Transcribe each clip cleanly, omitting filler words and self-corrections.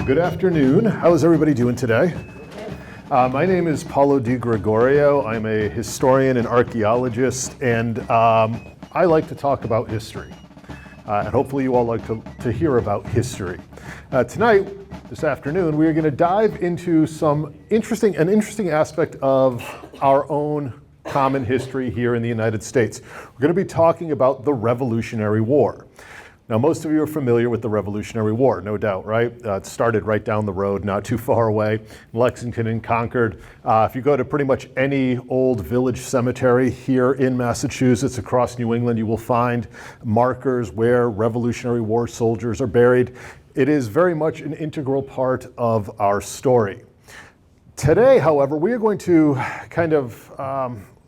Good afternoon. How is everybody doing today? My name is Paulo Di Gregorio. I'm a historian and archaeologist, and I like to talk about history. And hopefully you all like to hear about history. Tonight, this afternoon, we are going to dive into an interesting aspect of our own common history here in the United States. We're going to be talking about the Revolutionary War. Now, most of you are familiar with the Revolutionary War, no doubt, right? It started right down the road, not too far away, in Lexington and Concord. If you go to pretty much any old village cemetery here in Massachusetts, across New England, you will find markers where Revolutionary War soldiers are buried. It is very much an integral part of our story. Today, however, we are going to kind of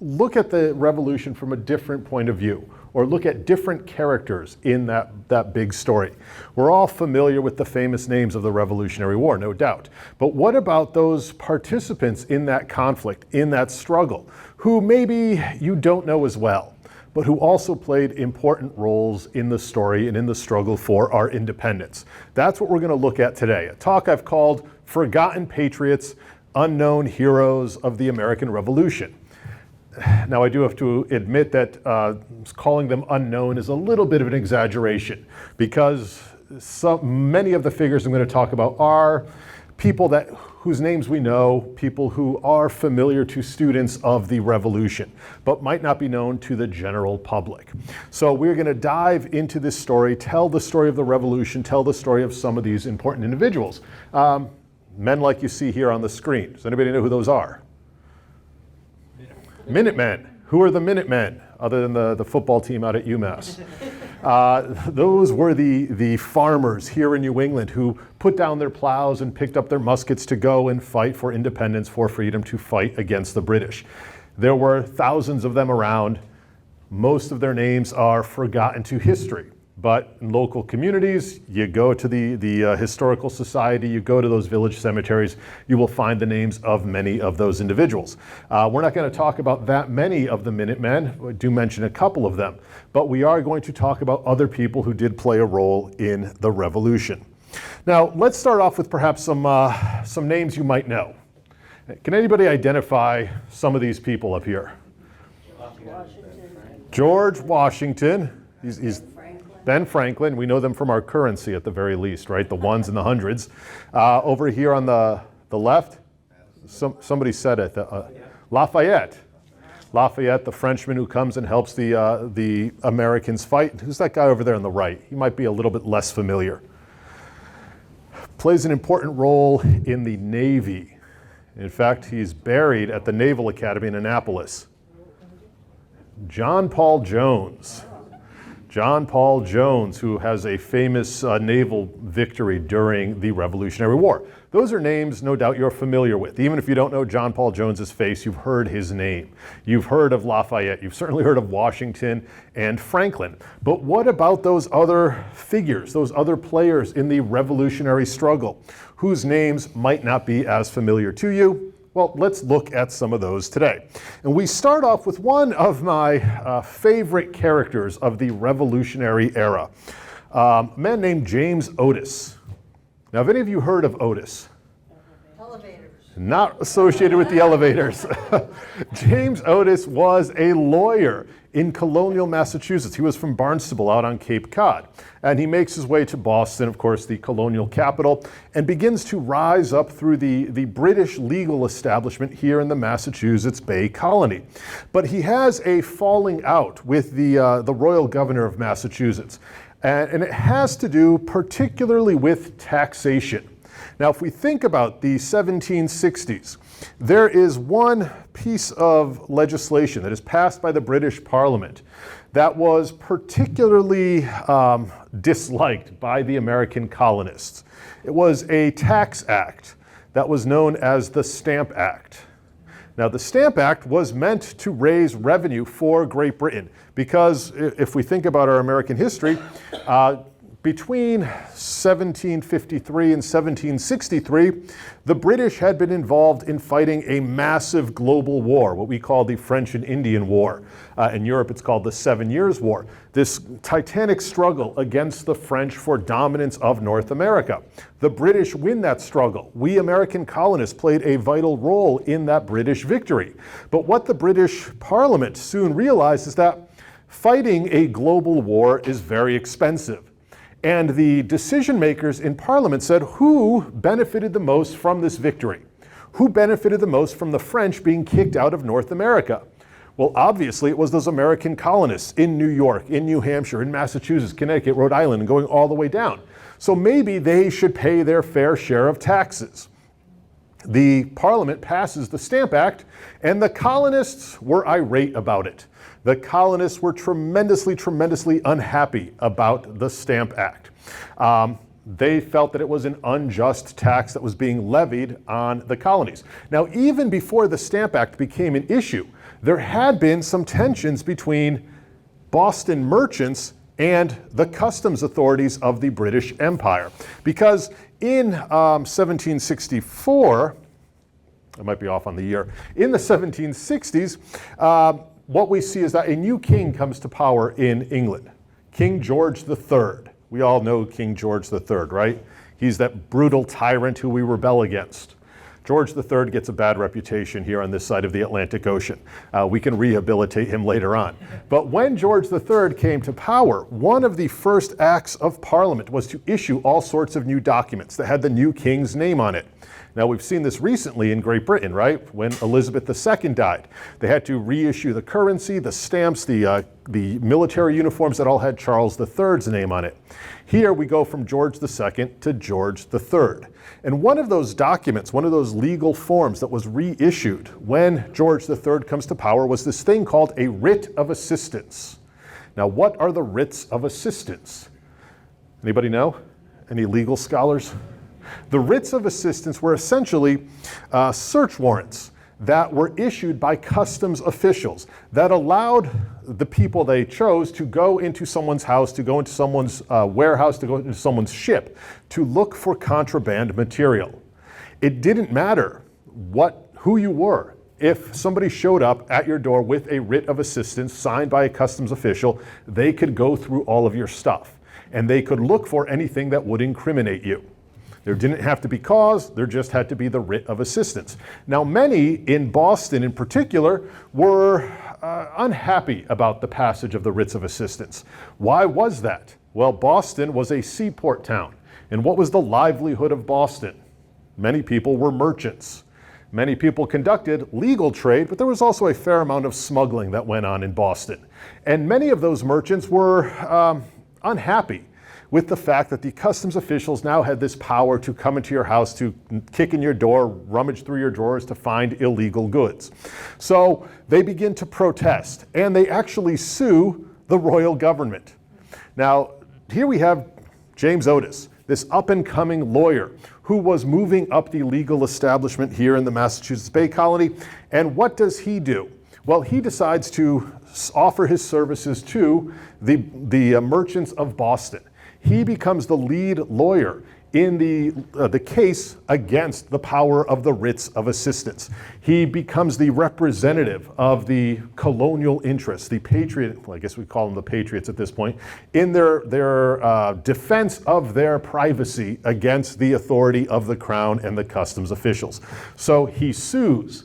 look at the Revolution from a different point of view, or look at different characters in that big story. We're all familiar with the famous names of the Revolutionary War, no doubt. But what about those participants in that conflict, in that struggle, who maybe you don't know as well, but who also played important roles in the story and in the struggle for our independence? That's what we're going to look at today. A talk I've called Forgotten Patriots, Unknown Heroes of the American Revolution. Now, I do have to admit that calling them unknown is a little bit of an exaggeration, because many of the figures I'm going to talk about are people whose names we know, people who are familiar to students of the Revolution, but might not be known to the general public. So we're going to dive into this story, tell the story of the Revolution, tell the story of some of these important individuals. Men like you see here on the screen. Does anybody know who those are? Minutemen. Who are the Minutemen, other than the football team out at UMass? Those were the farmers here in New England who put down their plows and picked up their muskets to go and fight for independence, for freedom, to fight against the British. There were thousands of them around. Most of their names are forgotten to history. But in local communities, you go to the historical society, you go to those village cemeteries, you will find the names of many of those individuals. We're not going to talk about that many of the Minutemen. We do mention a couple of them, but we are going to talk about other people who did play a role in the Revolution. Now, let's start off with perhaps some names you might know. Can anybody identify some of these people up here? George Washington. He's Ben Franklin. We know them from our currency at the very least, right? The ones and the hundreds. Over here on the left, somebody said it, Lafayette. Lafayette, the Frenchman who comes and helps the Americans fight. Who's that guy over there on the right? He might be a little bit less familiar. Plays an important role in the Navy. In fact, he's buried at the Naval Academy in Annapolis. John Paul Jones. John Paul Jones, who has a famous naval victory during the Revolutionary War. Those are names no doubt you're familiar with. Even if you don't know John Paul Jones's face, you've heard his name. You've heard of Lafayette. You've certainly heard of Washington and Franklin. But what about those other figures, those other players in the Revolutionary struggle, whose names might not be as familiar to you? Well, let's look at some of those today. And we start off with one of my favorite characters of the Revolutionary era, a man named James Otis. Now, have any of you heard of Otis? Elevators. Not associated with the elevators. James Otis was a lawyer in colonial Massachusetts. He was from Barnstable out on Cape Cod. And he makes his way to Boston, of course, the colonial capital, and begins to rise up through the British legal establishment here in the Massachusetts Bay Colony. But he has a falling out with the royal governor of Massachusetts. And it has to do particularly with taxation. Now, if we think about the 1760s, there is one piece of legislation that is passed by the British Parliament that was particularly disliked by the American colonists. It was a tax act that was known as the Stamp Act. Now, the Stamp Act was meant to raise revenue for Great Britain because if we think about our American history, between 1753 and 1763, the British had been involved in fighting a massive global war, what we call the French and Indian War. In Europe, it's called the 7 Years' War. This titanic struggle against the French for dominance of North America. The British win that struggle. We American colonists played a vital role in that British victory. But what the British Parliament soon realized is that fighting a global war is very expensive. And the decision makers in Parliament said, who benefited the most from this victory? Who benefited the most from the French being kicked out of North America? Well, obviously, it was those American colonists in New York, in New Hampshire, in Massachusetts, Connecticut, Rhode Island, and going all the way down. So maybe they should pay their fair share of taxes. The Parliament passes the Stamp Act, and the colonists were irate about it. The colonists were tremendously unhappy about the Stamp Act. They felt that it was an unjust tax that was being levied on the colonies. Now, even before the Stamp Act became an issue, there had been some tensions between Boston merchants and the customs authorities of the British Empire. Because in 1764, I might be off on the year, in the 1760s, what we see is that a new king comes to power in England, King George III. We all know King George III, right? He's that brutal tyrant who we rebel against. George III gets a bad reputation here on this side of the Atlantic Ocean. We can rehabilitate him later on. But when George III came to power, one of the first acts of Parliament was to issue all sorts of new documents that had the new king's name on it. Now, we've seen this recently in Great Britain, right? When Elizabeth II died. They had to reissue the currency, the stamps, the military uniforms that all had Charles III's name on it. Here we go from George II to George III. And one of those documents, one of those legal forms that was reissued when George III comes to power was this thing called a writ of assistance. Now, what are the writs of assistance? Anybody know? Any legal scholars? The writs of assistance were essentially search warrants that were issued by customs officials that allowed the people they chose to go into someone's house, to go into someone's warehouse, to go into someone's ship, to look for contraband material. It didn't matter who you were. If somebody showed up at your door with a writ of assistance signed by a customs official, they could go through all of your stuff, and they could look for anything that would incriminate you. There didn't have to be cause, there just had to be the writ of assistance. Now, many in Boston in particular were unhappy about the passage of the writs of assistance. Why was that? Well, Boston was a seaport town. And what was the livelihood of Boston? Many people were merchants. Many people conducted legal trade, but there was also a fair amount of smuggling that went on in Boston. And many of those merchants were unhappy with the fact that the customs officials now had this power to come into your house, to kick in your door, rummage through your drawers to find illegal goods. So they begin to protest, and they actually sue the royal government. Now, here we have James Otis, this up-and-coming lawyer who was moving up the legal establishment here in the Massachusetts Bay Colony. And what does he do? Well, he decides to offer his services to the merchants of Boston. He becomes the lead lawyer in the case against the power of the writs of assistance. He becomes the representative of the colonial interests, the Patriot, well, I guess we call them the Patriots at this point, in their defense of their privacy against the authority of the Crown and the customs officials. So he sues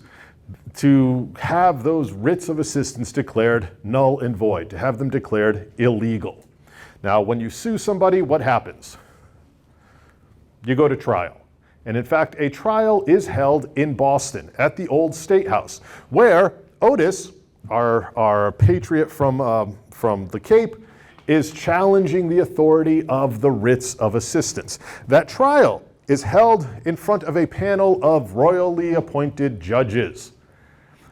to have those writs of assistance declared null and void, to have them declared illegal. Now, when you sue somebody, what happens? You go to trial. And in fact, a trial is held in Boston at the old State House, where Otis, our patriot from the Cape, is challenging the authority of the writs of assistance. That trial is held in front of a panel of royally appointed judges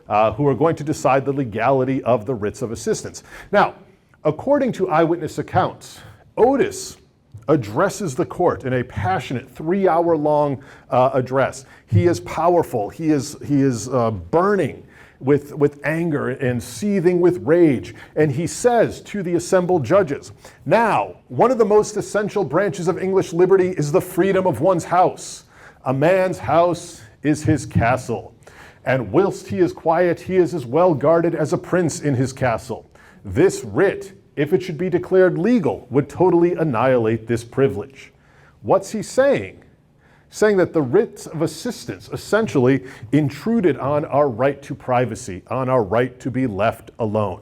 who are going to decide the legality of the writs of assistance. Now, according to eyewitness accounts, Otis addresses the court in a passionate 3-hour-long address. He is powerful. He is burning. with anger and seething with rage. And he says to the assembled judges, "Now, one of the most essential branches of English liberty is the freedom of one's house. A man's house is his castle. And whilst he is quiet, he is as well guarded as a prince in his castle. This writ, if it should be declared legal, would totally annihilate this privilege." What's he saying? Saying that the writs of assistance essentially intruded on our right to privacy, on our right to be left alone.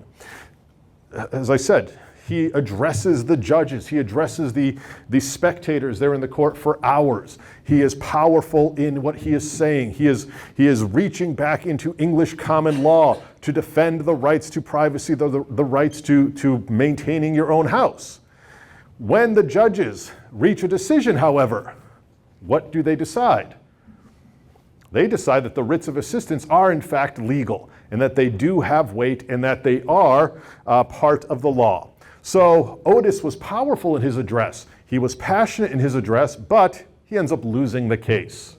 As I said, he addresses the judges, he addresses the spectators there in the court for hours. He is powerful in what he is saying. He is reaching back into English common law to defend the rights to privacy, the rights to maintaining your own house. When the judges reach a decision, however, what do they decide? They decide that the writs of assistance are in fact legal, and that they do have weight, and that they are part of the law. So Otis was powerful in his address. He was passionate in his address, but he ends up losing the case.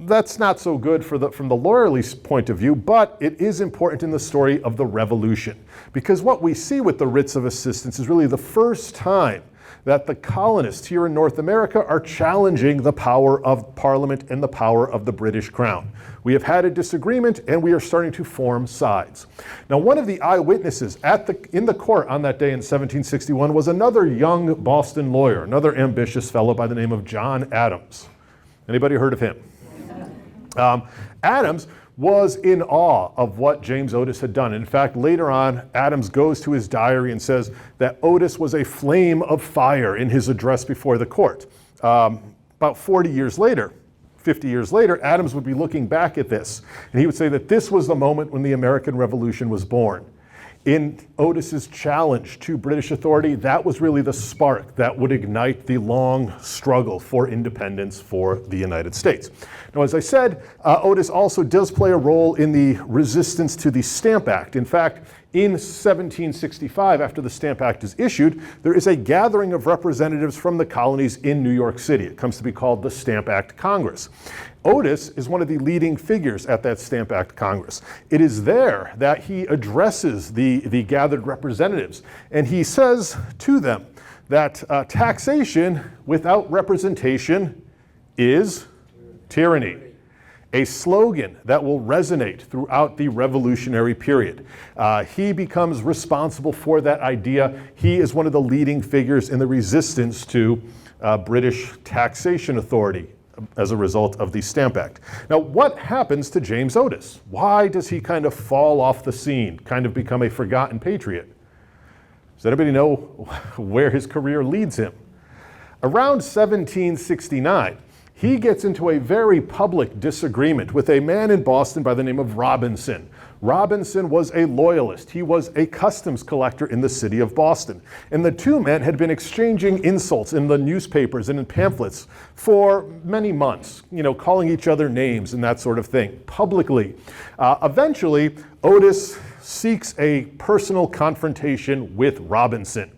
That's not so good from the lawyerly point of view, but it is important in the story of the Revolution, because what we see with the writs of assistance is really the first time that the colonists here in North America are challenging the power of Parliament and the power of the British Crown. We have had a disagreement, and we are starting to form sides. Now, one of the eyewitnesses in the court on that day in 1761 was another young Boston lawyer, another ambitious fellow by the name of John Adams. Anybody heard of him? Adams was in awe of what James Otis had done. In fact, later on, Adams goes to his diary and says that Otis was a flame of fire in his address before the court. About 40 years later, 50 years later, Adams would be looking back at this, and he would say that this was the moment when the American Revolution was born. In Otis's challenge to British authority, that was really the spark that would ignite the long struggle for independence for the United States. Now, as I said, Otis also does play a role in the resistance to the Stamp Act. In fact, in 1765, after the Stamp Act is issued, there is a gathering of representatives from the colonies in New York City. It comes to be called the Stamp Act Congress. Otis is one of the leading figures at that Stamp Act Congress. It is there that he addresses the gathered representatives, and he says to them that taxation without representation is tyranny, a slogan that will resonate throughout the revolutionary period. He becomes responsible for that idea. He is one of the leading figures in the resistance to British taxation authority as a result of the Stamp Act. Now, what happens to James Otis? Why does he kind of fall off the scene, kind of become a forgotten patriot? Does anybody know where his career leads him? Around 1769, he gets into a very public disagreement with a man in Boston by the name of Robinson. Robinson was a loyalist. He was a customs collector in the city of Boston. And the two men had been exchanging insults in the newspapers and in pamphlets for many months, calling each other names and that sort of thing, publicly. Eventually, Otis seeks a personal confrontation with Robinson.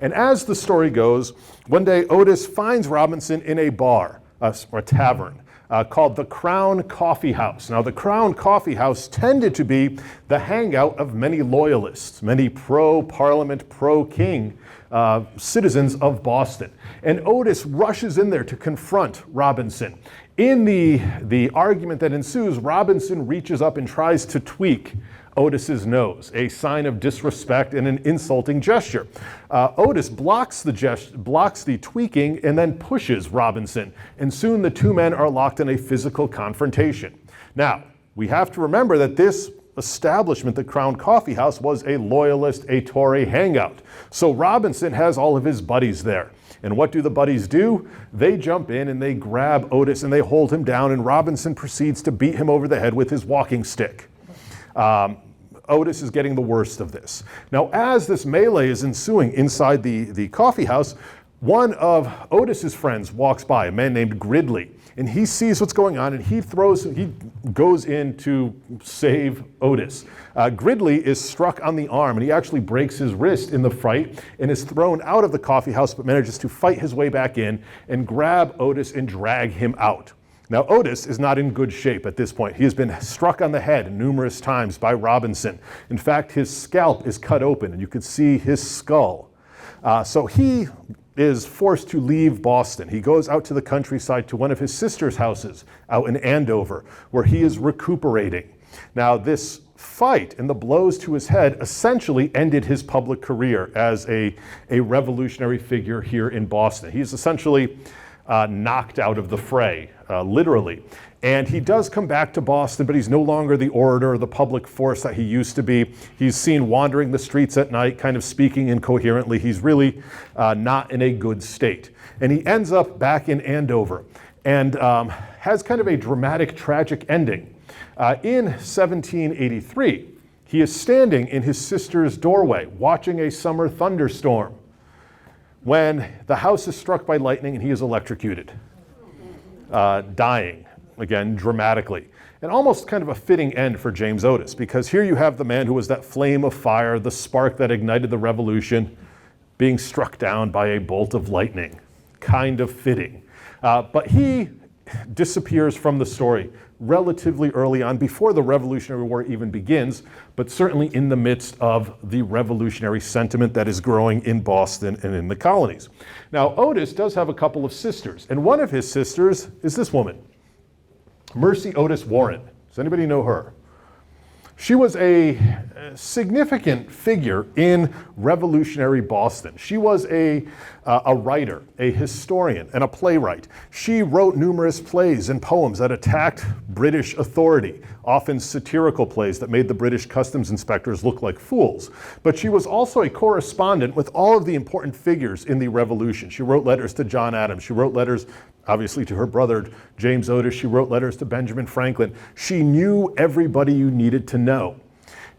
And as the story goes, one day Otis finds Robinson in a bar, or a tavern, called the Crown Coffee House. Now, the Crown Coffee House tended to be the hangout of many loyalists, many pro-Parliament, pro-King citizens of Boston. And Otis rushes in there to confront Robinson. In the argument that ensues, Robinson reaches up and tries to tweak Otis's nose, a sign of disrespect and an insulting gesture. Otis blocks the tweaking and then pushes Robinson, and soon the two men are locked in a physical confrontation. Now, we have to remember that this establishment, the Crown Coffee House, was a loyalist, a Tory hangout. So Robinson has all of his buddies there. And what do the buddies do? They jump in and they grab Otis and they hold him down, and Robinson proceeds to beat him over the head with his walking stick. Otis is getting the worst of this. Now, as this melee is ensuing inside the coffee house, one of Otis's friends walks by, a man named Gridley, and he sees what's going on, and he goes in to save Otis. Gridley is struck on the arm, and he actually breaks his wrist in the fight and is thrown out of the coffee house, but manages to fight his way back in and grab Otis and drag him out. Now, Otis is not in good shape at this point. He has been struck on the head numerous times by Robinson. In fact, his scalp is cut open, and you can see his skull. So he is forced to leave Boston. He goes out to the countryside to one of his sister's houses out in Andover, where he is recuperating. Now, this fight and the blows to his head essentially ended his public career as a revolutionary figure here in Boston. He's essentially knocked out of the fray, literally. And he does come back to Boston, but he's no longer the orator or the public force that he used to be. He's seen wandering the streets at night, kind of speaking incoherently. He's really not in a good state. And he ends up back in Andover and has kind of a dramatic, tragic ending. In 1783, he is standing in his sister's doorway, watching a summer thunderstorm, when the house is struck by lightning and he is electrocuted, dying, again, dramatically. And almost kind of a fitting end for James Otis, because here you have the man who was that flame of fire, the spark that ignited the revolution, being struck down by a bolt of lightning. Kind of fitting. But he disappears from the story relatively early on, before the Revolutionary War even begins, but certainly in the midst of the revolutionary sentiment that is growing in Boston and in the colonies. Now, Otis does have a couple of sisters, and one of his sisters is this woman, Mercy Otis Warren. Does anybody know her? She was a significant figure in revolutionary Boston. She was a writer, a historian, and a playwright. She wrote numerous plays and poems that attacked British authority, often satirical plays that made the British customs inspectors look like fools. But she was also a correspondent with all of the important figures in the Revolution. She wrote letters to John Adams. She wrote letters, obviously, to her brother, James Otis. She wrote letters to Benjamin Franklin. She knew everybody you needed to know.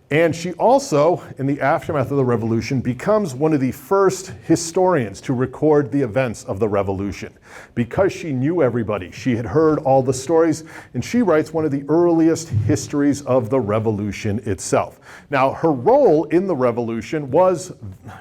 And she also, in the aftermath of the Revolution, becomes one of the first historians to record the events of the Revolution. Because she knew everybody, she had heard all the stories, and she writes one of the earliest histories of the Revolution itself. Now, her role in the Revolution was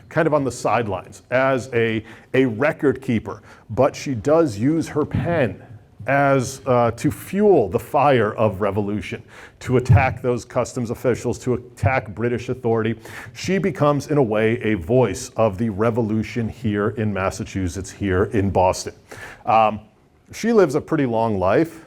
kind of on the sidelines as a record keeper, but she does use her pen as to fuel the fire of revolution, to attack those customs officials, to attack British authority. She becomes, in a way, a voice of the revolution here in Massachusetts, here in Boston. She lives a pretty long life.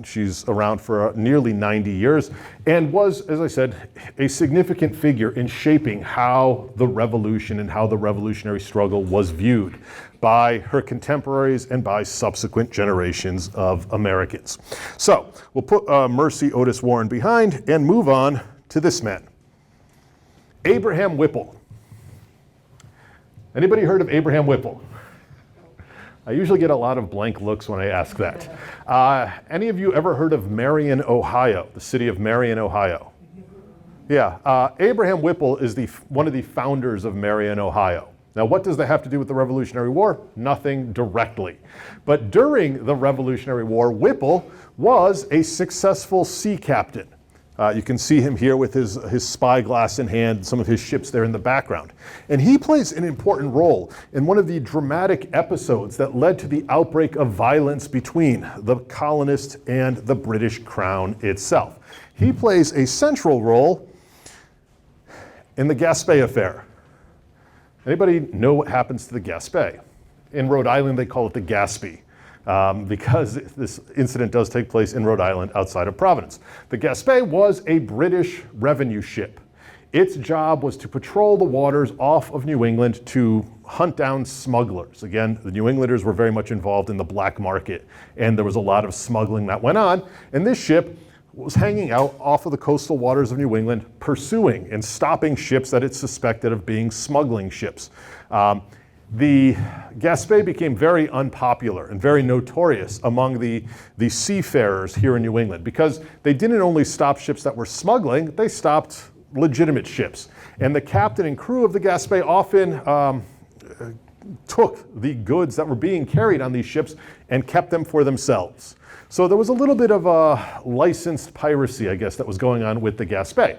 She's around for nearly 90 years and was, as I said, a significant figure in shaping how the revolution and how the revolutionary struggle was viewed by her contemporaries and by subsequent generations of Americans. So we'll put Mercy Otis Warren behind and move on to this man, Abraham Whipple. Anybody heard of Abraham Whipple? I usually get a lot of blank looks when I ask that. Any of you ever heard of Marion, Ohio, the city of Marion, Ohio? Yeah, Abraham Whipple is one of the founders of Marion, Ohio. Now, what does that have to do with the Revolutionary War? Nothing directly. But during the Revolutionary War, Whipple was a successful sea captain. You can see him here with his spyglass in hand, some of his ships there in the background. And he plays an important role in one of the dramatic episodes that led to the outbreak of violence between the colonists and the British Crown itself. He plays a central role in the Gaspé affair. Anybody know what happens to the Gaspé? In Rhode Island, they call it the Gaspee. Because this incident does take place in Rhode Island outside of Providence. The Gaspé was a British revenue ship. Its job was to patrol the waters off of New England to hunt down smugglers. Again, the New Englanders were very much involved in the black market, and there was a lot of smuggling that went on. And this ship was hanging out off of the coastal waters of New England, pursuing and stopping ships that it suspected of being smuggling ships. The Gaspé became very unpopular and very notorious among the seafarers here in New England because they didn't only stop ships that were smuggling, they stopped legitimate ships. And the captain and crew of the Gaspé often took the goods that were being carried on these ships and kept them for themselves. So there was a little bit of a licensed piracy, I guess, that was going on with the Gaspé.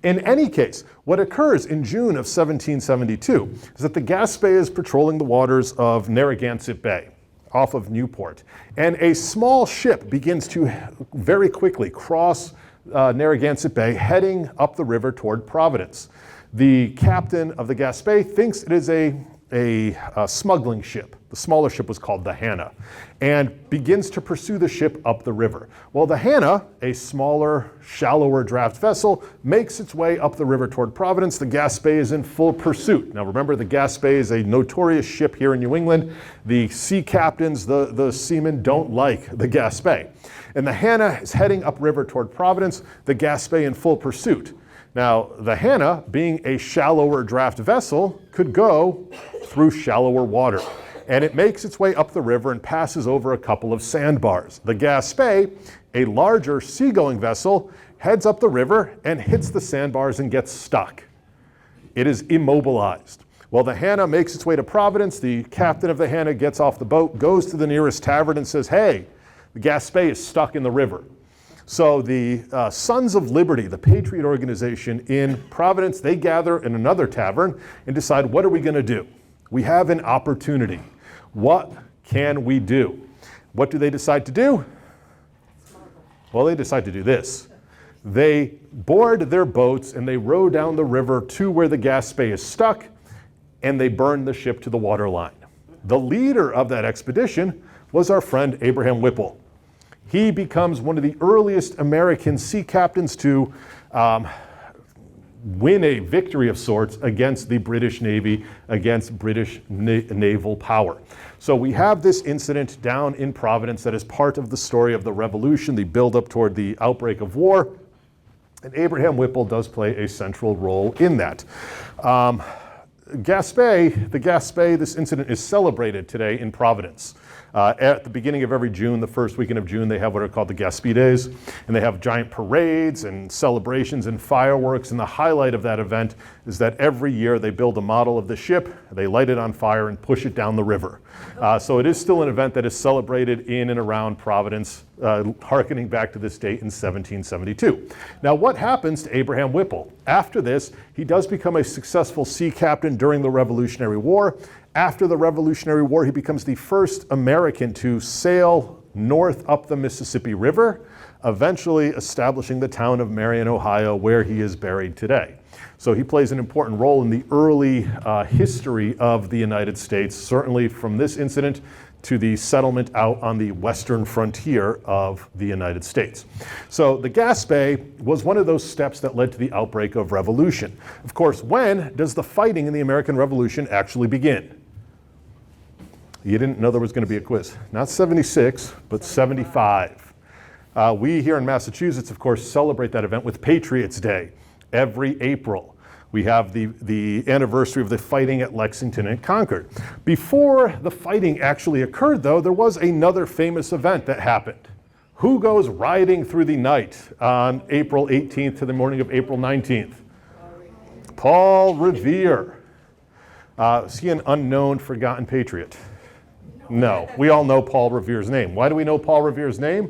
In any case, what occurs in June of 1772 is that the Gaspé is patrolling the waters of Narragansett Bay off of Newport. And a small ship begins to very quickly cross Narragansett Bay, heading up the river toward Providence. The captain of the Gaspé thinks it is a smuggling ship. The smaller ship was called the Hannah, and begins to pursue the ship up the river. Well, the Hannah, a smaller, shallower draft vessel, makes its way up the river toward Providence. The Gaspé is in full pursuit. Now remember, the Gaspé is a notorious ship here in New England. The sea captains, the seamen, don't like the Gaspé. And the Hannah is heading upriver toward Providence, the Gaspé in full pursuit. Now, the Hannah, being a shallower draft vessel, could go through shallower water. And it makes its way up the river and passes over a couple of sandbars. The Gaspé, a larger seagoing vessel, heads up the river and hits the sandbars and gets stuck. It is immobilized. Well, the Hannah makes its way to Providence. The captain of the Hannah gets off the boat, goes to the nearest tavern and says, "Hey, the Gaspé is stuck in the river." So the Sons of Liberty, the Patriot organization in Providence, they gather in another tavern and decide, what are we going to do? We have an opportunity. What can we do? What do they decide to do? Well, they decide to do this. They board their boats and they row down the river to where the Gaspé is stuck, and they burn the ship to the waterline. The leader of that expedition was our friend Abraham Whipple. He becomes one of the earliest American sea captains to win a victory of sorts against the British Navy, against British naval power. So we have this incident down in Providence that is part of the story of the Revolution, the buildup toward the outbreak of war, and Abraham Whipple does play a central role in that. The Gaspé, this incident is celebrated today in Providence. At the beginning of every June, the first weekend of June, they have what are called the Gaspé Days, and they have giant parades and celebrations and fireworks, and the highlight of that event is that every year they build a model of the ship, they light it on fire and push it down the river. So it is still an event that is celebrated in and around Providence, hearkening back to this date in 1772. Now, what happens to Abraham Whipple? After this, he does become a successful sea captain during the Revolutionary War. After the Revolutionary War, he becomes the first American to sail north up the Mississippi River, eventually establishing the town of Marion, Ohio, where he is buried today. So he plays an important role in the early history of the United States, certainly from this incident to the settlement out on the western frontier of the United States. So the Gaspé was one of those steps that led to the outbreak of revolution. Of course, when does the fighting in the American Revolution actually begin? You didn't know there was going to be a quiz. Not 76, but 75. We here in Massachusetts, of course, celebrate that event with Patriots Day every April. We have the anniversary of the fighting at Lexington and Concord. Before the fighting actually occurred, though, there was another famous event that happened. Who goes riding through the night on April 18th to the morning of April 19th? Paul Revere. Is he an unknown, forgotten patriot? No, we all know Paul Revere's name. Why do we know Paul Revere's name?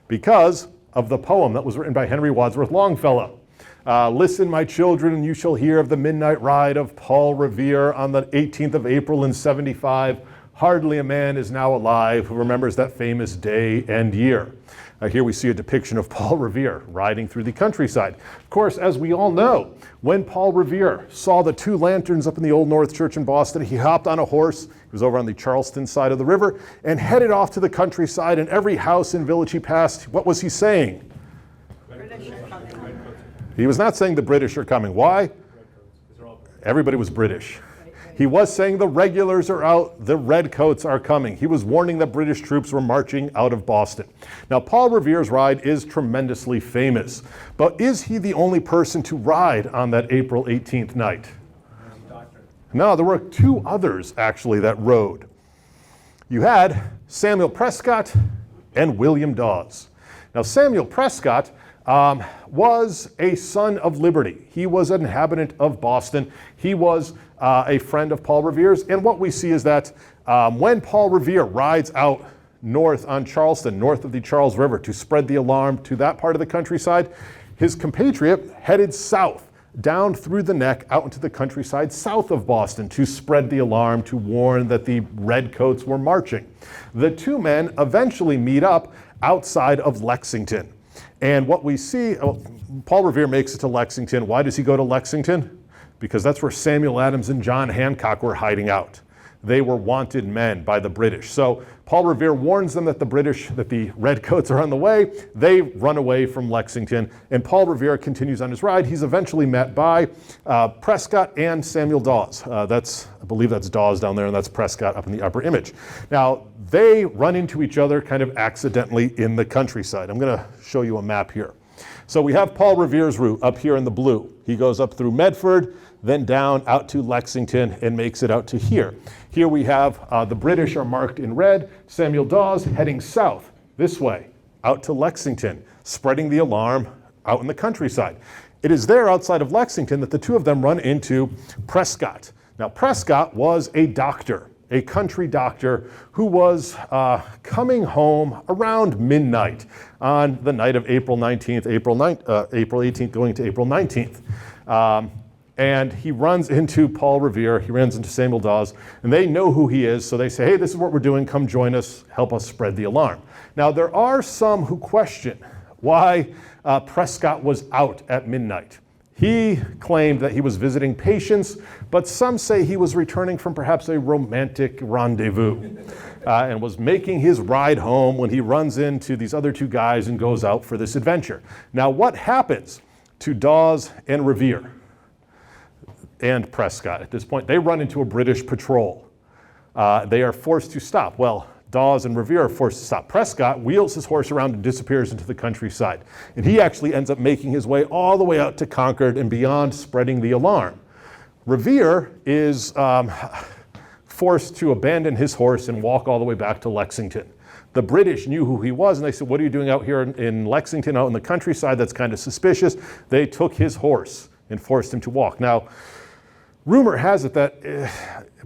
Because of the poem that was written by Henry Wadsworth Longfellow. Listen, my children, and you shall hear of the midnight ride of Paul Revere on the 18th of April in 75. Hardly a man is now alive who remembers that famous day and year. Here we see a depiction of Paul Revere riding through the countryside. Of course, as we all know, when Paul Revere saw the two lanterns up in the Old North Church in Boston, he hopped on a horse, he was over on the Charleston side of the river, and headed off to the countryside, and every house and village he passed, what was he saying? British are coming. He was not saying the British are coming. Why? Everybody was British. He was saying the regulars are out, the redcoats are coming. He was warning that British troops were marching out of Boston. Now, Paul Revere's ride is tremendously famous, but is he the only person to ride on that April 18th night? No, there were two others actually that rode. You had Samuel Prescott and William Dawes. Now, Samuel Prescott was a son of liberty. He was an inhabitant of Boston. He was a friend of Paul Revere's. And what we see is that when Paul Revere rides out north on Charleston, north of the Charles River, to spread the alarm to that part of the countryside, his compatriot headed south down through the neck out into the countryside south of Boston to spread the alarm, to warn that the redcoats were marching. The two men eventually meet up outside of Lexington. And what we see, Paul Revere makes it to Lexington. Why does he go to Lexington? Because that's where Samuel Adams and John Hancock were hiding out. They were wanted men by the British. So Paul Revere warns them that the redcoats are on the way. They run away from Lexington, and Paul Revere continues on his ride. He's eventually met by Prescott and Samuel Dawes. I believe that's Dawes down there, and that's Prescott up in the upper image. Now, they run into each other kind of accidentally in the countryside. I'm going to show you a map here. So we have Paul Revere's route up here in the blue. He goes up through Medford, then down out to Lexington, and makes it out to here. Here we have the British are marked in red. Samuel Dawes heading south this way, out to Lexington, spreading the alarm out in the countryside. It is there outside of Lexington that the two of them run into Prescott. Now, Prescott was a doctor, a country doctor who was coming home around midnight on the night of April 19th, April 18th going to April 19th. And he runs into Paul Revere, he runs into Samuel Dawes, and they know who he is, so they say, hey, this is what we're doing, come join us, help us spread the alarm. Now, there are some who question why Prescott was out at midnight. He claimed that he was visiting patients, but some say he was returning from perhaps a romantic rendezvous and was making his ride home when he runs into these other two guys and goes out for this adventure. Now, what happens to Dawes and Revere and Prescott at this point? They run into a British patrol. They are forced to stop. Well, Dawes and Revere are forced to stop. Prescott wheels his horse around and disappears into the countryside. And he actually ends up making his way all the way out to Concord and beyond, spreading the alarm. Revere is forced to abandon his horse and walk all the way back to Lexington. The British knew who he was, and they said, what are you doing out here in Lexington, out in the countryside? That's kind of suspicious. They took his horse and forced him to walk. Now, rumor has it that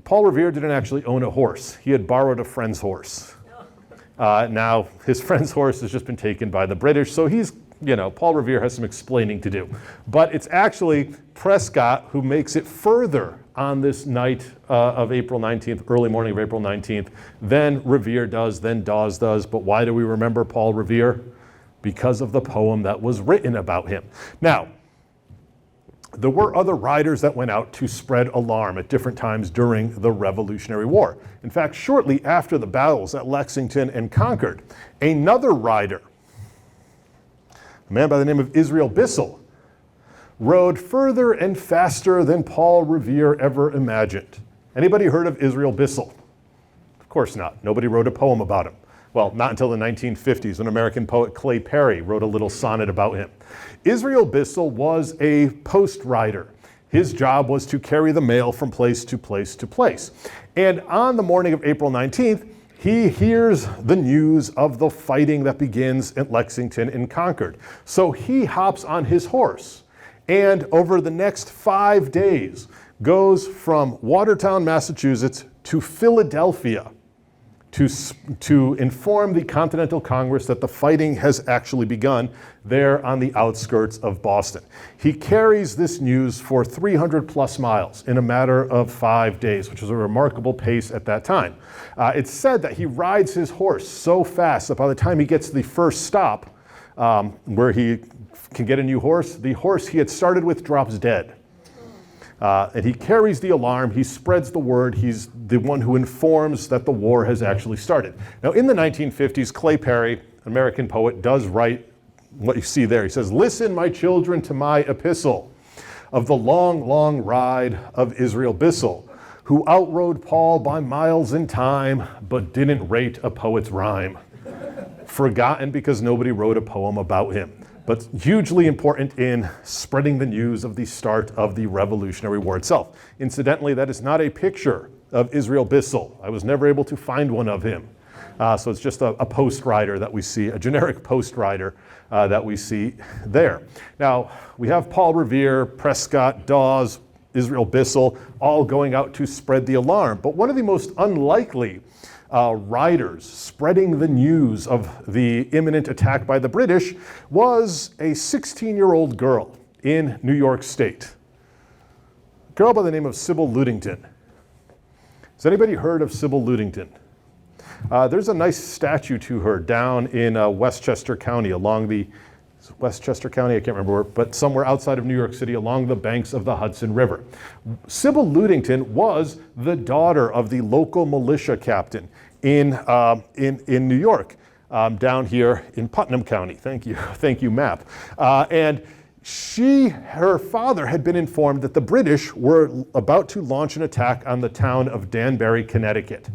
Paul Revere didn't actually own a horse. He had borrowed a friend's horse. Now, his friend's horse has just been taken by the British, so Paul Revere has some explaining to do. But it's actually Prescott who makes it further on this night of April 19th, early morning of April 19th, then Revere does, then Dawes does. But why do we remember Paul Revere? Because of the poem that was written about him. Now, there were other riders that went out to spread alarm at different times during the Revolutionary War. In fact, shortly after the battles at Lexington and Concord, another rider, a man by the name of Israel Bissell, rode further and faster than Paul Revere ever imagined. Anybody heard of Israel Bissell? Of course not. Nobody wrote a poem about him. Well, not until the 1950s when American poet Clay Perry wrote a little sonnet about him. Israel Bissell was a post rider. His job was to carry the mail from place to place to place. And on the morning of April 19th, he hears the news of the fighting that begins at Lexington and Concord. So he hops on his horse and over the next 5 days goes from Watertown, Massachusetts to Philadelphia to inform the Continental Congress that the fighting has actually begun there on the outskirts of Boston. He carries this news for 300 plus miles in a matter of 5 days, which was a remarkable pace at that time. It's said that he rides his horse so fast that by the time he gets to the first stop, where he can get a new horse, the horse he had started with drops dead. And he carries the alarm, he spreads the word, he's the one who informs that the war has actually started. Now, in the 1950s, Clay Perry, an American poet, does write what you see there. He says, "Listen, my children, to my epistle of the long, long ride of Israel Bissell, who outrode Paul by miles in time, but didn't rate a poet's rhyme. Forgotten because nobody wrote a poem about him, but hugely important in spreading the news of the start of the Revolutionary War itself." Incidentally, that is not a picture of Israel Bissell. I was never able to find one of him. So it's just a post rider that we see, a generic post rider that we see there. Now, we have Paul Revere, Prescott, Dawes, Israel Bissell, all going out to spread the alarm. But one of the most unlikely riders spreading the news of the imminent attack by the British was a 16-year-old girl in New York State. girl by the name of Sybil Ludington. Has anybody heard of Sybil Ludington? There's a nice statue to her down in Westchester County along the, Westchester County, I can't remember where, but somewhere outside of New York City along the banks of the Hudson River. Sybil Ludington was the daughter of the local militia captain in New York, down here in Putnam County. Thank you, map. And her father had been informed that the British were about to launch an attack on the town of Danbury, Connecticut.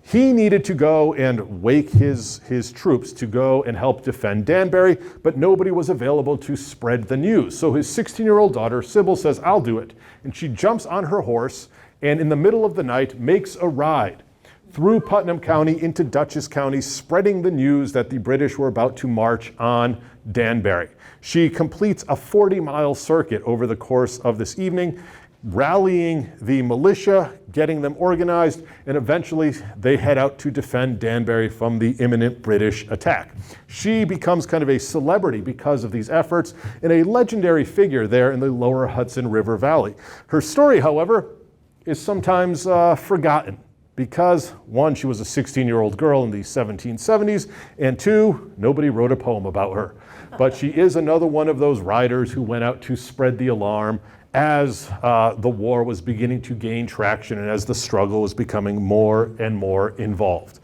He needed to go and wake his troops to go and help defend Danbury, but nobody was available to spread the news. So his 16-year-old daughter, Sybil, says, I'll do it. And she jumps on her horse and in the middle of the night makes a ride through Putnam County into Dutchess County, spreading the news that the British were about to march on Danbury. She completes a 40-mile circuit over the course of this evening, rallying the militia, getting them organized, and eventually they head out to defend Danbury from the imminent British attack. She becomes kind of a celebrity because of these efforts and a legendary figure there in the lower Hudson River Valley. Her story, however, is sometimes forgotten because, one, she was a 16-year-old girl in the 1770s, and two, nobody wrote a poem about her. But she is another one of those riders who went out to spread the alarm as the war was beginning to gain traction and as the struggle was becoming more and more involved.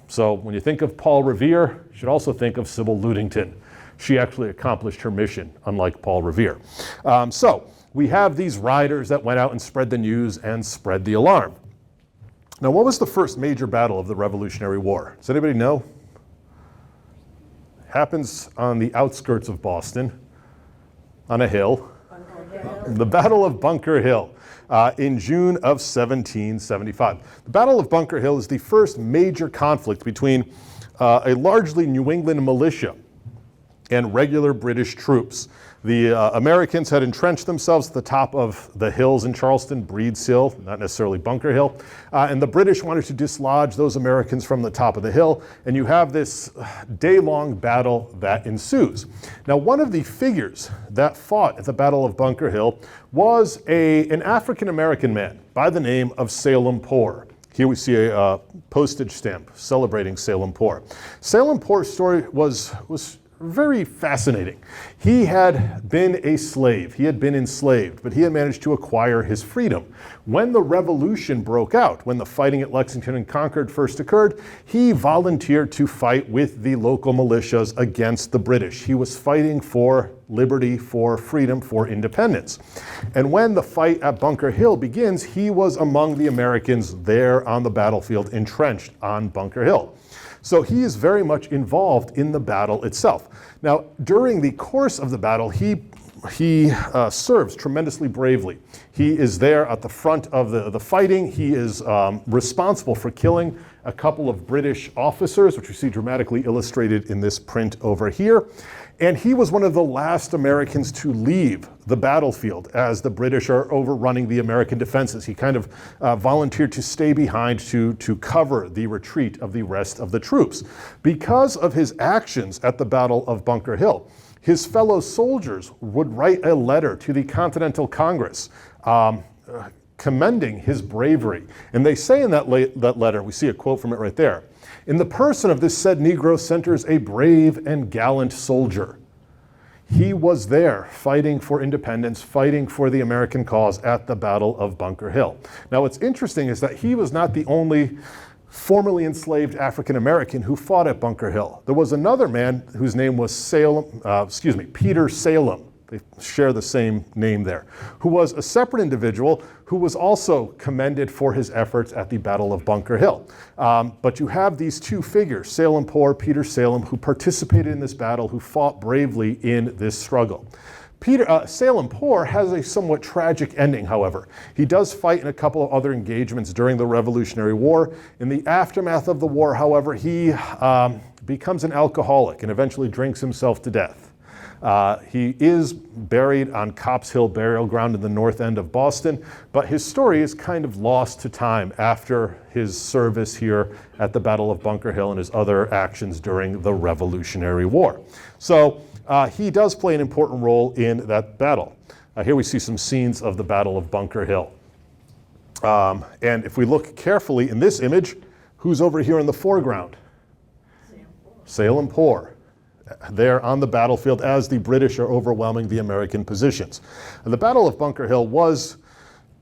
So when you think of Paul Revere, you should also think of Sybil Ludington. She actually accomplished her mission, unlike Paul Revere. So we have these riders that went out and spread the news and spread the alarm. Now, what was the first major battle of the Revolutionary War? Does anybody know? Happens on the outskirts of Boston, on a hill. The Battle of Bunker Hill in June of 1775. The Battle of Bunker Hill is the first major conflict between a largely New England militia and regular British troops. The Americans had entrenched themselves at the top of the hills in Charleston, Breed's Hill, not necessarily Bunker Hill, and the British wanted to dislodge those Americans from the top of the hill, and you have this day-long battle that ensues. Now, one of the figures that fought at the Battle of Bunker Hill was an African-American man by the name of Salem Poor. Here we see a postage stamp celebrating Salem Poor. Salem Poor's story was very fascinating. He had been a slave. He had been enslaved, but he had managed to acquire his freedom. When the Revolution broke out, when the fighting at Lexington and Concord first occurred, he volunteered to fight with the local militias against the British. He was fighting for liberty, for freedom, for independence. And when the fight at Bunker Hill begins, he was among the Americans there on the battlefield, entrenched on Bunker Hill. So he is very much involved in the battle itself. Now, during the course of the battle, he serves tremendously bravely. He is there at the front of the fighting. He is responsible for killing a couple of British officers, which you see dramatically illustrated in this print over here. And he was one of the last Americans to leave the battlefield as the British are overrunning the American defenses. He kind of volunteered to stay behind to cover the retreat of the rest of the troops. Because of his actions at the Battle of Bunker Hill, his fellow soldiers would write a letter to the Continental Congress commending his bravery. And they say in that letter, we see a quote from it right there, "In the person of this said Negro centers a brave and gallant soldier." He was there fighting for independence, fighting for the American cause at the Battle of Bunker Hill. Now, what's interesting is that he was not the only formerly enslaved African American who fought at Bunker Hill. There was another man whose name was Peter Salem. They share the same name there, who was a separate individual who was also commended for his efforts at the Battle of Bunker Hill. But you have these two figures, Salem Poor, Peter Salem, who participated in this battle, who fought bravely in this struggle. Salem Poor has a somewhat tragic ending, however. He does fight in a couple of other engagements during the Revolutionary War. In the aftermath of the war, however, he becomes an alcoholic and eventually drinks himself to death. He is buried on Copp's Hill Burial Ground in the north end of Boston, but his story is kind of lost to time after his service here at the Battle of Bunker Hill and his other actions during the Revolutionary War. So he does play an important role in that battle. Here we see some scenes of the Battle of Bunker Hill. And if we look carefully in this image, who's over here in the foreground? Salem Poor. There on the battlefield as the British are overwhelming the American positions. And the Battle of Bunker Hill was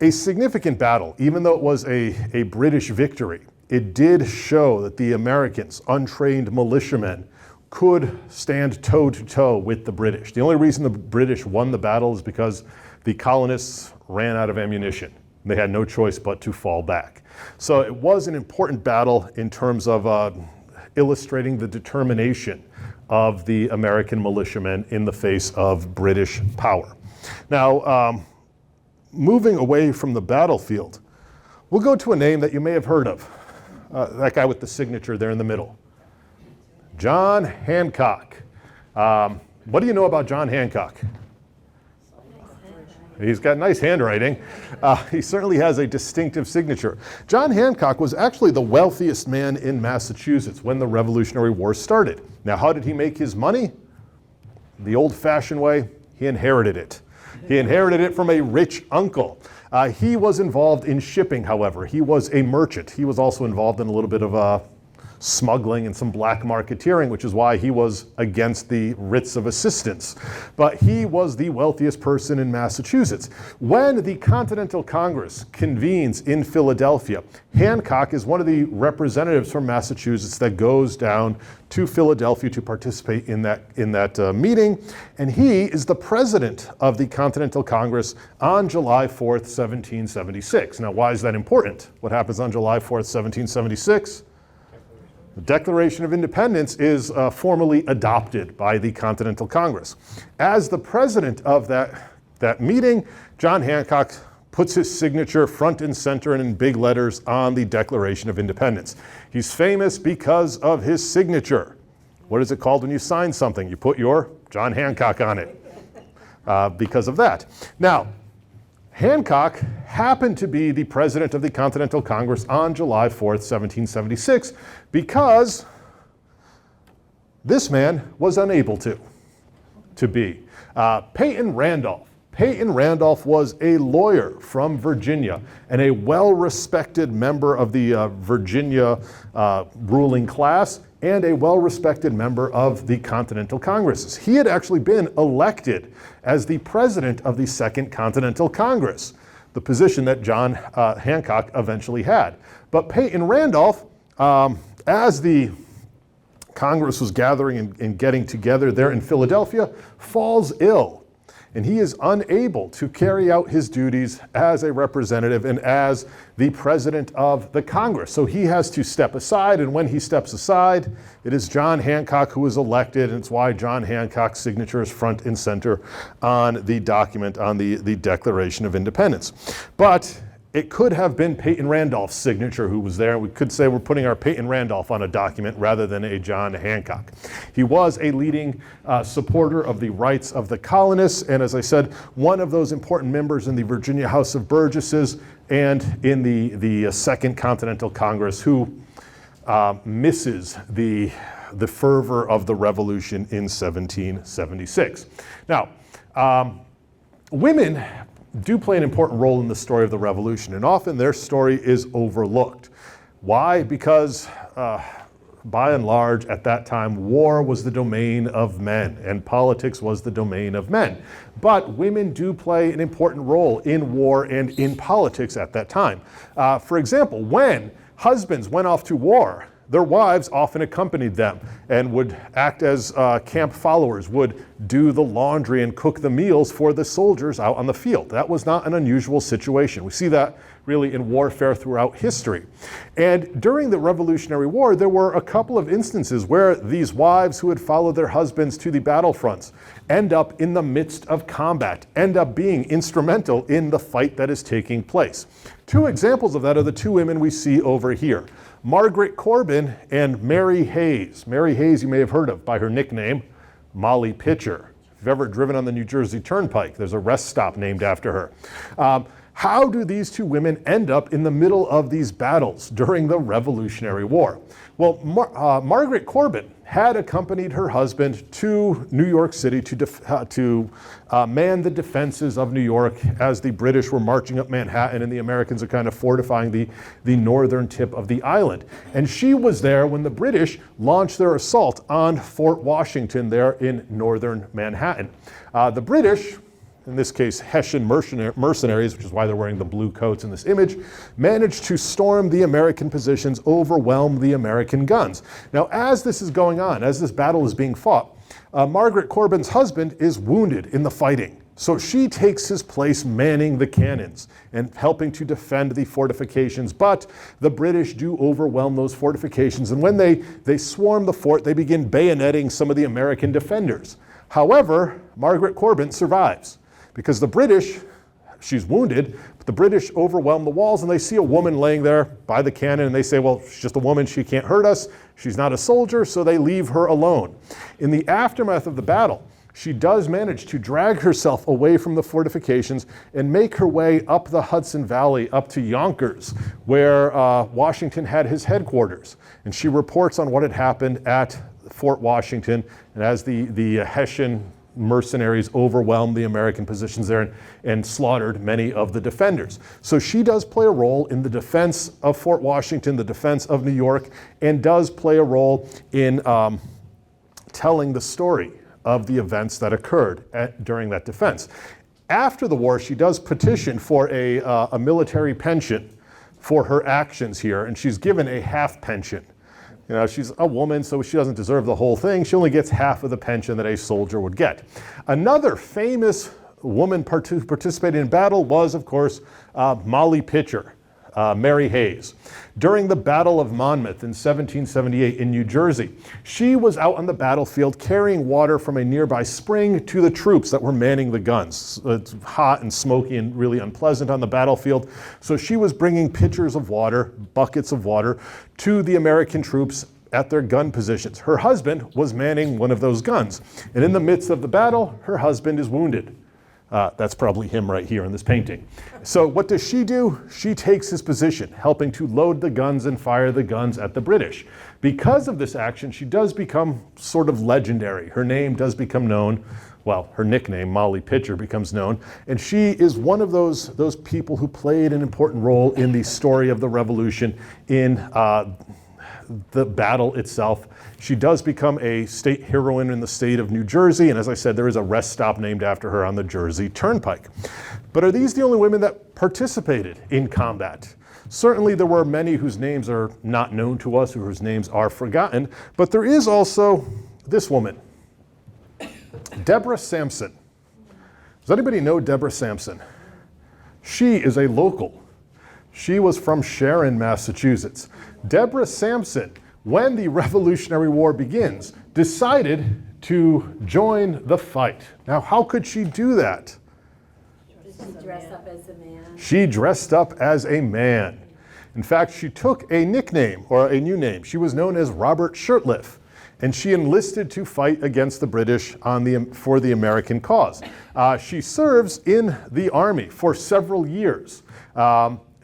a significant battle, even though it was a British victory. It did show that the Americans, untrained militiamen, could stand toe-to-toe with the British. The only reason the British won the battle is because the colonists ran out of ammunition. They had no choice but to fall back. So it was an important battle in terms of illustrating the determination of the American militiamen in the face of British power. Now, moving away from the battlefield, we'll go to a name that you may have heard of. That guy with the signature there in the middle. John Hancock. What do you know about John Hancock? He's got nice handwriting. He certainly has a distinctive signature. John Hancock was actually the wealthiest man in Massachusetts when the Revolutionary War started. Now, how did he make his money? The old-fashioned way, he inherited it. He inherited it from a rich uncle. He was involved in shipping, however. He was a merchant. He was also involved in a little bit of smuggling and some black marketeering, which is why he was against the writs of assistance. But he was the wealthiest person in Massachusetts. When the Continental Congress convenes in Philadelphia, Hancock is one of the representatives from Massachusetts that goes down to Philadelphia to participate in that meeting, and he is the president of the Continental Congress on July 4th, 1776. Now, why is that important? What happens on July 4th, 1776? The Declaration of Independence is formally adopted by the Continental Congress. As the president of that meeting, John Hancock puts his signature front and center and in big letters on the Declaration of Independence. He's famous because of his signature. What is it called when you sign something? You put your John Hancock on it because of that. Now, Hancock happened to be the president of the Continental Congress on July 4th, 1776, because this man was unable to be. Peyton Randolph. Peyton Randolph was a lawyer from Virginia and a well-respected member of the Virginia ruling class and a well-respected member of the Continental Congresses. He had actually been elected as the president of the Second Continental Congress, the position that John Hancock eventually had. But Peyton Randolph, as the Congress was gathering and getting together there in Philadelphia, falls ill. And he is unable to carry out his duties as a representative and as the president of the Congress. So he has to step aside, and when he steps aside, it is John Hancock who is elected, and it's why John Hancock's signature is front and center on the document, on the Declaration of Independence. But it could have been Peyton Randolph's signature who was there. We could say we're putting our Peyton Randolph on a document rather than a John Hancock. He was a leading supporter of the rights of the colonists, and as I said, one of those important members in the Virginia House of Burgesses and in the Second Continental Congress who misses the fervor of the Revolution in 1776. Now, women do play an important role in the story of the Revolution, and often their story is overlooked. Why? Because by and large, at that time, war was the domain of men, and politics was the domain of men. But women do play an important role in war and in politics at that time. For example, when husbands went off to war, their wives often accompanied them and would act as camp followers, would do the laundry and cook the meals for the soldiers out on the field. That was not an unusual situation. We see that really in warfare throughout history. And during the Revolutionary War, there were a couple of instances where these wives who had followed their husbands to the battlefronts end up in the midst of combat, end up being instrumental in the fight that is taking place. Two examples of that are the two women we see over here. Margaret Corbin and Mary Hayes. Mary Hayes you may have heard of by her nickname, Molly Pitcher. If you've ever driven on the New Jersey Turnpike, there's a rest stop named after her. How do these two women end up in the middle of these battles during the Revolutionary War? Well, Margaret Corbin had accompanied her husband to New York City to man the defenses of New York as the British were marching up Manhattan and the Americans are kind of fortifying the northern tip of the island. And she was there when the British launched their assault on Fort Washington there in northern Manhattan. The British, in this case Hessian mercenaries, which is why they're wearing the blue coats in this image, managed to storm the American positions, overwhelm the American guns. Now, as this is going on, as this battle is being fought, Margaret Corbin's husband is wounded in the fighting. So she takes his place manning the cannons and helping to defend the fortifications. But the British do overwhelm those fortifications. And when they swarm the fort, they begin bayoneting some of the American defenders. However, Margaret Corbin survives, because the British, she's wounded, but the British overwhelm the walls and they see a woman laying there by the cannon and they say, well, she's just a woman, she can't hurt us, she's not a soldier, so they leave her alone. In the aftermath of the battle, she does manage to drag herself away from the fortifications and make her way up the Hudson Valley up to Yonkers, where Washington had his headquarters. And she reports on what had happened at Fort Washington, and as the Hessian mercenaries overwhelmed the American positions there and slaughtered many of the defenders. So she does play a role in the defense of Fort Washington, the defense of New York, and does play a role in telling the story of the events that occurred during that defense. After the war, she does petition for a military pension for her actions here, and she's given a half pension. You know, she's a woman, so she doesn't deserve the whole thing. She only gets half of the pension that a soldier would get. Another famous woman who participated in battle was, of course, Molly Pitcher, Mary Hayes. During the Battle of Monmouth in 1778 in New Jersey, she was out on the battlefield carrying water from a nearby spring to the troops that were manning the guns. It's hot and smoky and really unpleasant on the battlefield. So she was bringing pitchers of water, buckets of water, to the American troops at their gun positions. Her husband was manning one of those guns. And in the midst of the battle, her husband is wounded. That's probably him right here in this painting. So what does she do? She takes his position, helping to load the guns and fire the guns at the British. Because of this action, she does become sort of legendary. Her name does become known. Well, her nickname, Molly Pitcher, becomes known. And she is one of those people who played an important role in the story of the Revolution, in the battle itself. She does become a state heroine in the state of New Jersey, and as I said, there is a rest stop named after her on the Jersey Turnpike. But are these the only women that participated in combat? Certainly there were many whose names are not known to us, or whose names are forgotten, but there is also this woman, Deborah Sampson. Does anybody know Deborah Sampson? She is a local. She was from Sharon, Massachusetts. Deborah Sampson, when the Revolutionary War begins, decided to join the fight. Now, how could she do that? Did she dress up as a man? She dressed up as a man. In fact, she took a nickname, or a new name. She was known as Robert Shirtliff, and she enlisted to fight against the British for the American cause. She serves in the army for several years,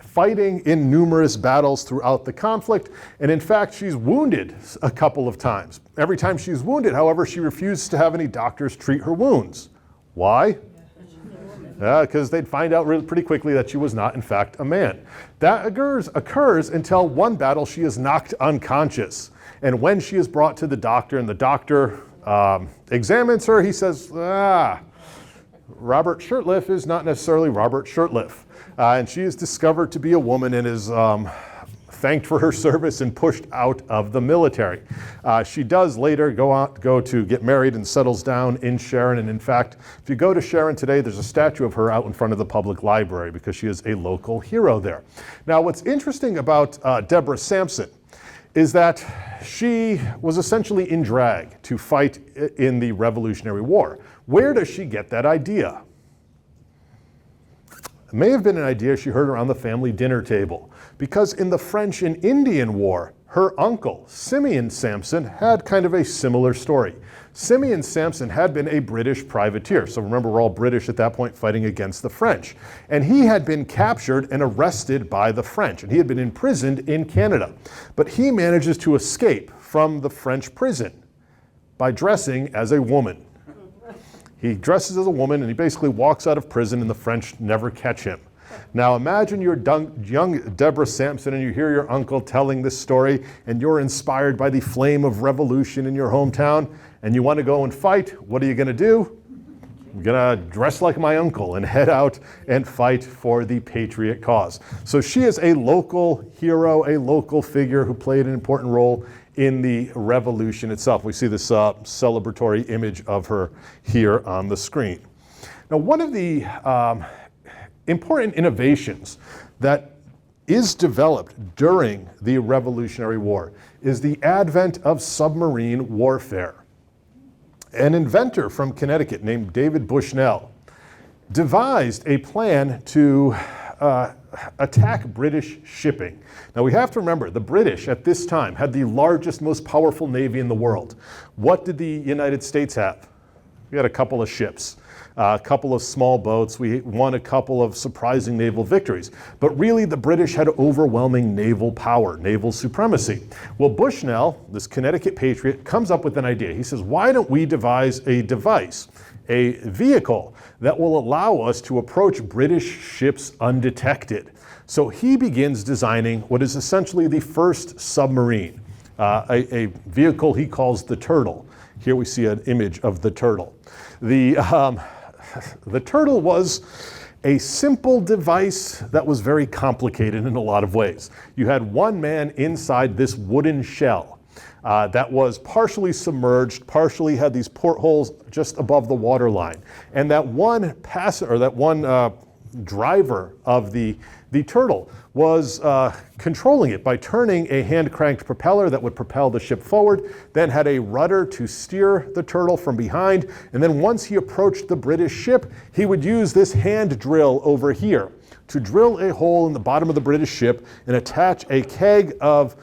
fighting in numerous battles throughout the conflict, and in fact, she's wounded a couple of times. Every time she's wounded, however, she refuses to have any doctors treat her wounds. Why? Because they'd find out pretty quickly that she was not, in fact, a man. That occurs until one battle she is knocked unconscious. And when she is brought to the doctor and the doctor examines her, he says, Robert Shirtliff is not necessarily Robert Shirtliff. And she is discovered to be a woman and is thanked for her service and pushed out of the military. She does later go to get married and settles down in Sharon. And in fact, if you go to Sharon today, there's a statue of her out in front of the public library because she is a local hero there. Now, what's interesting about Deborah Sampson is that she was essentially in drag to fight in the Revolutionary War. Where does she get that idea? It may have been an idea she heard around the family dinner table, because in the French and Indian War, Her uncle, Simeon Sampson, had kind of a similar story. Simeon Sampson had been a British privateer. So remember, we're all British at that point fighting against the French. And he had been captured and arrested by the French. And he had been imprisoned in Canada. But he manages to escape from the French prison by dressing as a woman. He dresses as a woman and he basically walks out of prison and the French never catch him. Now imagine you're young Deborah Sampson and you hear your uncle telling this story and you're inspired by the flame of revolution in your hometown and you want to go and fight. What are you going to do? I'm going to dress like my uncle and head out and fight for the Patriot cause. So she is a local hero, a local figure who played an important role in the revolution itself. We see this celebratory image of her here on the screen. Now, one of the important innovations that is developed during the Revolutionary War is the advent of submarine warfare. An inventor from Connecticut named David Bushnell devised a plan to attack British shipping. Now we have to remember, the British at this time had the largest, most powerful navy in the world. What did the United States have? We had a couple of ships, a couple of small boats. We won a couple of surprising naval victories. But really, the British had overwhelming naval power, naval supremacy. Well, Bushnell, this Connecticut patriot, comes up with an idea. He says, why don't we devise a device, a vehicle that will allow us to approach British ships undetected? So he begins designing what is essentially the first submarine, a vehicle he calls the Turtle. Here we see an image of the Turtle. The Turtle was a simple device that was very complicated in a lot of ways. You had one man inside this wooden shell that was partially submerged, partially had these portholes just above the waterline. And that one driver of the Turtle was controlling it by turning a hand-cranked propeller that would propel the ship forward, then had a rudder to steer the Turtle from behind, and then once he approached the British ship, he would use this hand drill over here to drill a hole in the bottom of the British ship and attach a keg of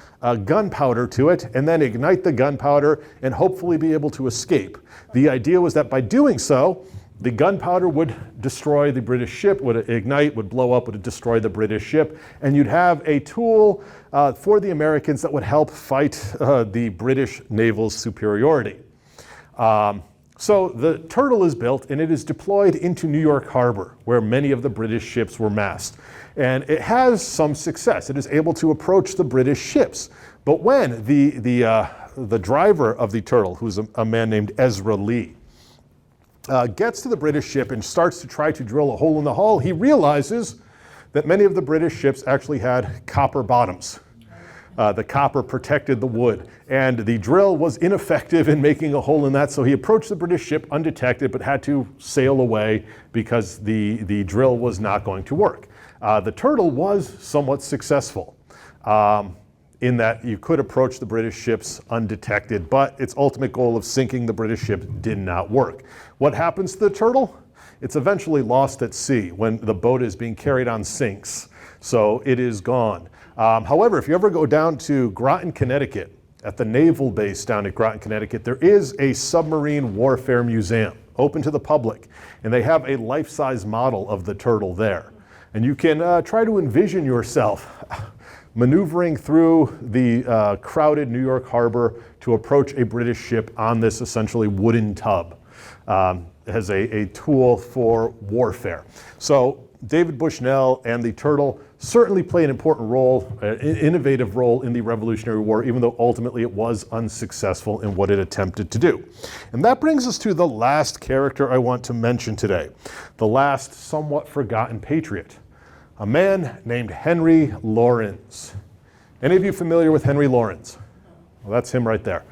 gunpowder to it, and then ignite the gunpowder and hopefully be able to escape. The idea was that by doing so, the gunpowder would destroy the British ship, would ignite, would blow up, would destroy the British ship, and you'd have a tool for the Americans that would help fight the British naval superiority. So the Turtle is built and it is deployed into New York Harbor, where many of the British ships were massed. And it has some success. It is able to approach the British ships. But when the driver of the Turtle, who's a man named Ezra Lee, gets to the British ship and starts to try to drill a hole in the hull, he realizes that many of the British ships actually had copper bottoms. The copper protected the wood, and the drill was ineffective in making a hole in that, so he approached the British ship undetected but had to sail away because the drill was not going to work. The Turtle was somewhat successful in that you could approach the British ships undetected, but its ultimate goal of sinking the British ship did not work. What happens to the Turtle? It's eventually lost at sea when the boat is being carried on sinks, so it is gone. However, if you ever go down to Groton, Connecticut, at the naval base down at Groton, Connecticut, there is a submarine warfare museum open to the public, and they have a life-size model of the Turtle there. And you can try to envision yourself maneuvering through the crowded New York harbor to approach a British ship on this essentially wooden tub as a tool for warfare. So David Bushnell and the Turtle certainly play an important role, an innovative role in the Revolutionary War, even though ultimately it was unsuccessful in what it attempted to do. And that brings us to the last character I want to mention today, the last somewhat forgotten patriot, a man named Henry Laurens. Any of you familiar with Henry Laurens? Well, that's him right there.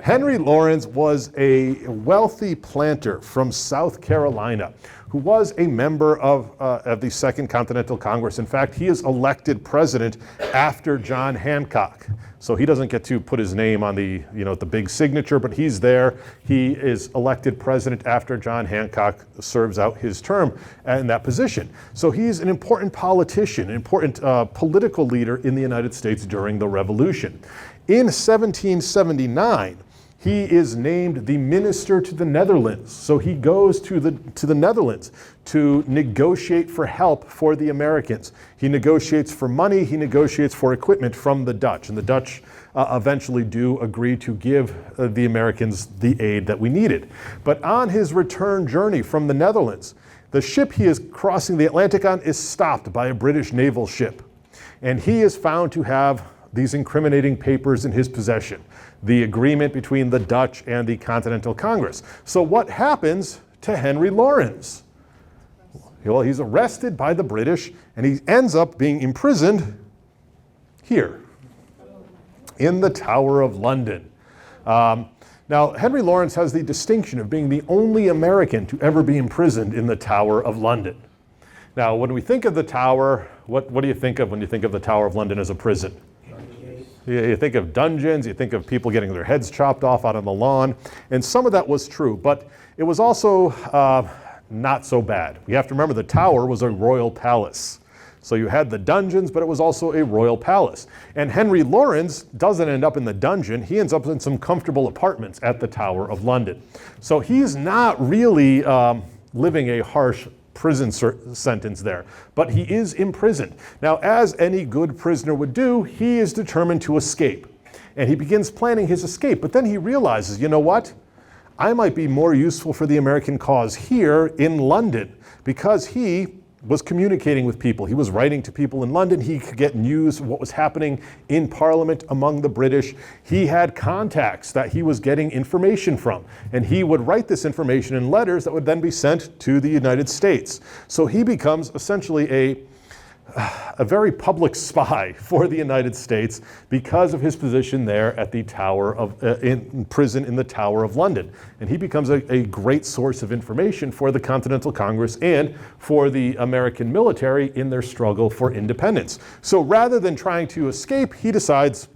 Henry Lawrence was a wealthy planter from South Carolina who was a member of the Second Continental Congress. In fact, he is elected president after John Hancock. So he doesn't get to put his name on the big signature, but he's there. He is elected president after John Hancock serves out his term in that position. So he's an important politician, an important political leader in the United States during the Revolution. In 1779, he is named the minister to the Netherlands. So he goes to the Netherlands to negotiate for help for the Americans. He negotiates for money, he negotiates for equipment from the Dutch. And the Dutch eventually do agree to give the Americans the aid that we needed. But on his return journey from the Netherlands, the ship he is crossing the Atlantic on is stopped by a British naval ship. And he is found to have these incriminating papers in his possession, the agreement between the Dutch and the Continental Congress. So what happens to Henry Lawrence? Well, he's arrested by the British and he ends up being imprisoned here in the Tower of London. Now, Henry Lawrence has the distinction of being the only American to ever be imprisoned in the Tower of London. Now, when we think of the Tower, what do you think of when you think of the Tower of London as a prison? You think of dungeons, you think of people getting their heads chopped off out on the lawn, and some of that was true, but it was also not so bad. You have to remember the Tower was a royal palace. So you had the dungeons, but it was also a royal palace. And Henry Lawrence doesn't end up in the dungeon, he ends up in some comfortable apartments at the Tower of London. So he's not really living a harsh prison sentence there, but he is imprisoned. Now, as any good prisoner would do, he is determined to escape. And he begins planning his escape, but then he realizes, you know what? I might be more useful for the American cause here in London, because he was communicating with people. He was writing to people in London. He could get news of what was happening in Parliament among the British. He had contacts that he was getting information from, and he would write this information in letters that would then be sent to the United States. So he becomes essentially a very public spy for the United States because of his position there at the Tower of, in prison in the Tower of London. And he becomes a great source of information for the Continental Congress and for the American military in their struggle for independence. So rather than trying to escape, he decides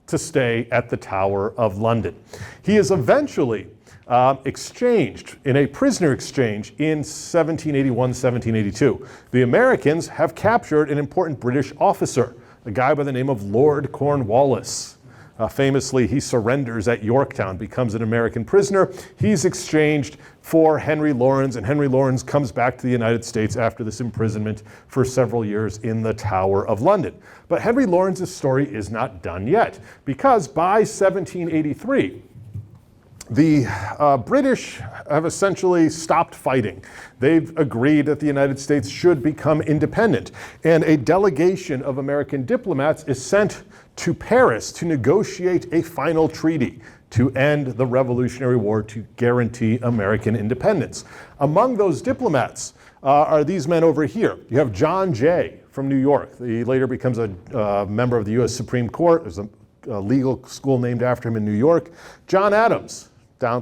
to stay at the Tower of London. He is eventually exchanged in a prisoner exchange in 1781, 1782. The Americans have captured an important British officer, a guy by the name of Lord Cornwallis. Famously, he surrenders at Yorktown, becomes an American prisoner. He's exchanged for Henry Lawrence, and Henry Lawrence comes back to the United States after this imprisonment for several years in the Tower of London. But Henry Lawrence's story is not done yet, because by 1783, the British have essentially stopped fighting. They've agreed that the United States should become independent, and a delegation of American diplomats is sent to Paris to negotiate a final treaty to end the Revolutionary War, to guarantee American independence. Among those diplomats are these men over here. You have John Jay from New York. He later becomes a member of the U.S. Supreme Court. There's a legal school named after him in New York. John Adams,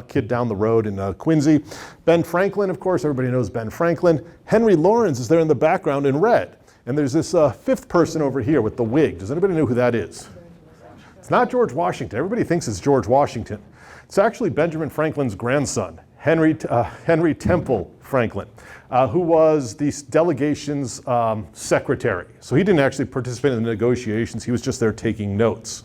kid down the road in Quincy. Ben Franklin, of course, everybody knows Ben Franklin. Henry Lawrence is there in the background in red. And there's this fifth person over here with the wig. Does anybody know who that is? It's not George Washington. Everybody thinks it's George Washington. It's actually Benjamin Franklin's grandson, Henry Temple Franklin, who was the delegation's secretary. So he didn't actually participate in the negotiations. He was just there taking notes.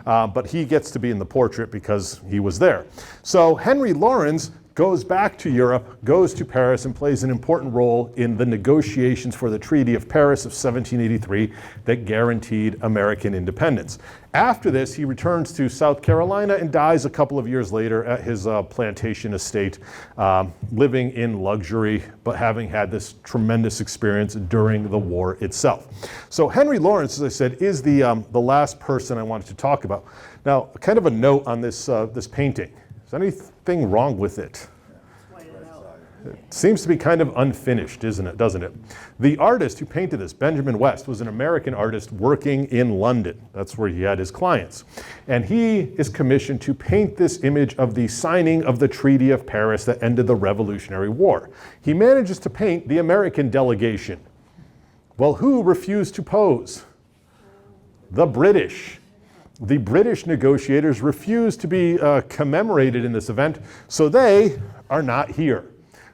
But he gets to be in the portrait because he was there. So Henry Lawrence goes back to Europe, goes to Paris, and plays an important role in the negotiations for the Treaty of Paris of 1783 that guaranteed American independence. After this, he returns to South Carolina and dies a couple of years later at his plantation estate, living in luxury, but having had this tremendous experience during the war itself. So Henry Lawrence, as I said, is the last person I wanted to talk about. Now, kind of a note on this painting. Is there anything wrong with it? It seems to be kind of unfinished, doesn't it? The artist who painted this, Benjamin West, was an American artist working in London. That's where he had his clients. And he is commissioned to paint this image of the signing of the Treaty of Paris that ended the Revolutionary War. He manages to paint the American delegation. Well, who refused to pose? The British. The British negotiators refused to be commemorated in this event, so they are not here.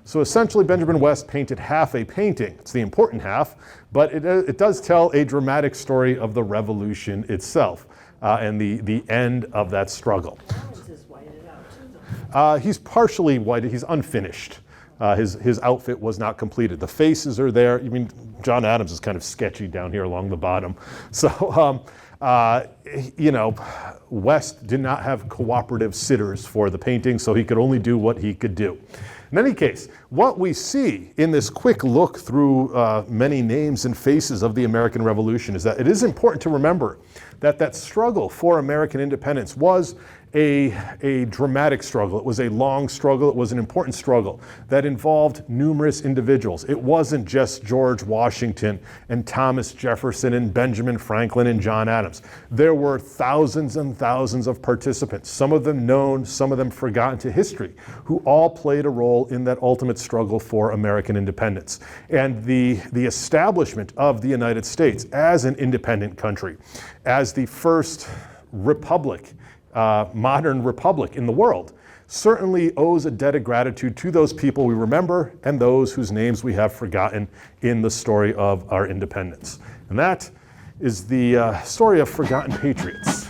So essentially, Benjamin West painted half a painting. It's the important half, but it does tell a dramatic story of the revolution itself and the end of that struggle. He's partially whited. He's unfinished. His outfit was not completed. The faces are there. I mean, John Adams is kind of sketchy down here along the bottom. So, West did not have cooperative sitters for the painting, so he could only do what he could do. In any case, what we see in this quick look through many names and faces of the American Revolution is that it is important to remember that struggle for American independence was a dramatic struggle. It was a long struggle. It was an important struggle that involved numerous individuals. It wasn't just George Washington and Thomas Jefferson and Benjamin Franklin and John Adams. There were thousands and thousands of participants, some of them known, some of them forgotten to history, who all played a role in that ultimate struggle for American independence. And the establishment of the United States as an independent country, as the first republic, modern republic in the world, certainly owes a debt of gratitude to those people we remember and those whose names we have forgotten in the story of our independence. And that is the story of forgotten patriots.